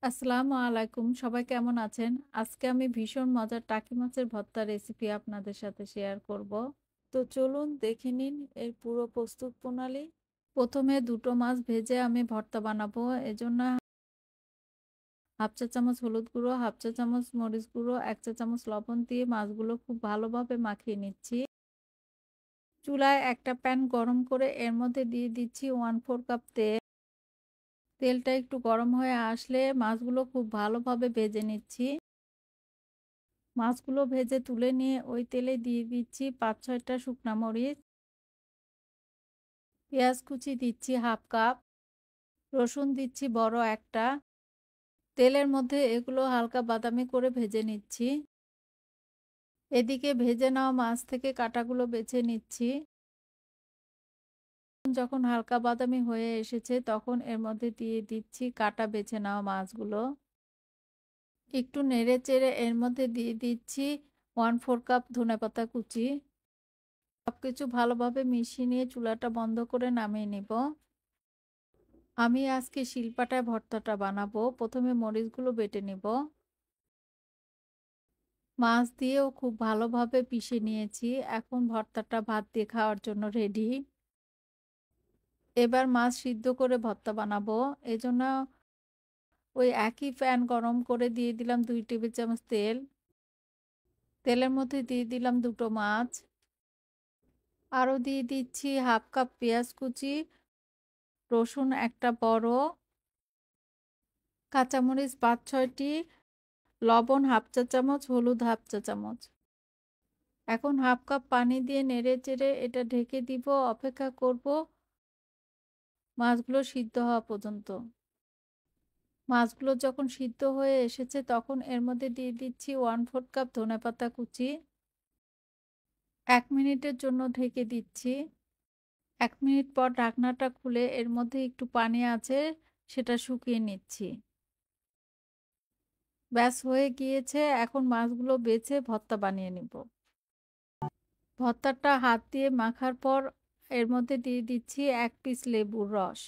আসসালামু আলাইকুম। সবাই কেমন আছেন? আজকে আমি ভীষণ মজার টাকি মাছের ভর্তা রেসিপি আপনাদের সাথে শেয়ার করব। তো চলুন দেখে নিন এর পুরো প্রস্তুত প্রণালী। ১ম এ ২ টো মাছ ভেজে আমি ভর্তা বানাবো। এজন্য ১/২ চা চামচ হলুদ গুঁড়ো, ১/২ চা চামচ মরিচ গুঁড়ো, ১ চা চামচ লবণ দিয়ে মাছগুলো খুব ভালোভাবে মাখিয়ে নিচ্ছি। চুলায় একটা প্যান গরম করে এর মধ্যে দিয়ে দিচ্ছি 1/4 কাপ তেল। তেলটা একটু গরম হয়ে আসলে মাছগুলো খুব ভালোভাবে ভেজে নিচ্ছি। মাছগুলো ভেজে তুলে নিয়ে ওই তেলে দিয়ে দিচ্ছি ৫-৬ টা শুকনা মরিচ, পেঁয়াজ কুচি দিচ্ছি 1/2 কাপ, রসুন দিচ্ছি বড় একটা। তেলের মধ্যে এগুলো হালকা বাদামি করে ভেজে নিচ্ছি। এদিকে ভেজে নেওয়া মাছ থেকে কাঁটাগুলো বেছে নিচ্ছি। যখন হালকা বাদামি হয়ে এসেছে তখন এর মধ্যে দিয়ে দিচ্ছি কাটা বেছে নেওয়া মাছগুলো। একটু নেড়ে-চেড়ে এর মধ্যে দিয়ে দিচ্ছি 1/4 কাপ ধনেপাতা কুচি। সবকিছু ভালোভাবে মিশিয়ে নিয়ে চুলাটা বন্ধ করে নামিয়ে নিব। আমি আজকে শিলপাটায় ভর্তাটা বানাবো। ১ম এ মরিচগুলো বেটে নিব। মাছ দিয়েও খুব ভালোভাবে পিষে নিয়েছি। এখন ভর্তাটা ভাত দিয়ে খাওয়ার জন্য রেডি। এবার মাছ সিদ্ধ করে ভর্তা বানাবো। এজন্য ওই একই প্যান গরম করে দিয়ে দিলাম ২ টেবিল চামচ তেল। তেলের মধ্যে দিয়ে দিলাম ২ টো মাছ। আরও দিয়ে দিচ্ছি 1/2 কাপ পেঁয়াজ কুচি, রসুন একটা বড়, কাঁচামরিচ ৫-৬ টি, লবণ 1/2 চা চামচ, হলুদ 1/2 চা চামচ। এখন 1/2 কাপ পানি দিয়ে নেড়ে-চেড়ে এটা ঢেকে দিব, অপেক্ষা করব মাছগুলো সিদ্ধ হওয়া পর্যন্ত। মাছগুলো যখন সিদ্ধ হয়ে এসেছে তখন এর মধ্যে দিয়ে দিচ্ছি 1/4 কাপ ধনেপাতা কুচি। ১ মিনিটের জন্য ঢেকে দিচ্ছি। ১ মিনিট পর ঢাকনাটা খুলে এর মধ্যে একটু পানি আছে সেটা শুকিয়ে নিচ্ছি। ব্যাস হয়ে গিয়েছে। এখন মাছগুলো বেছে ভর্তা বানিয়ে নিব। ভর্তাটা হাত দিয়ে মাখার পর এর মধ্যে দিয়ে দিচ্ছি ১ পিস লেবুর রস।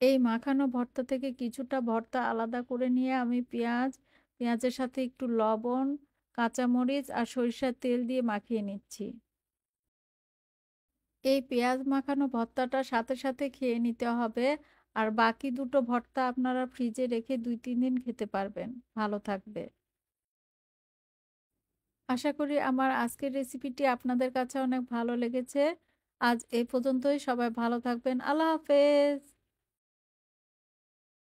এই মাখানো ভর্তা থেকে কিছুটা ভর্তা আলাদা করে নিয়ে আমি পেঁয়াজের সাথে একটু লবণ, কাঁচামরিচ আর সরিষার তেল দিয়ে মাখিয়ে নিচ্ছি। এই পেঁয়াজ মাখানো ভর্তাটা সাথে, সাথে খেয়ে নিতে হবে। আর বাকি ২ টো ভর্তা আপনারা ফ্রিজে রেখে ২-৩ দিন খেতে পারবেন। ভালো থাকবে। আশা করি আমার আজকের রেসিপিটি আপনাদের কাছে অনেক ভালো লেগেছে। আজ এ পর্যন্তই। সবাই ভালো থাকবেন। আল্লাহ হাফেজ।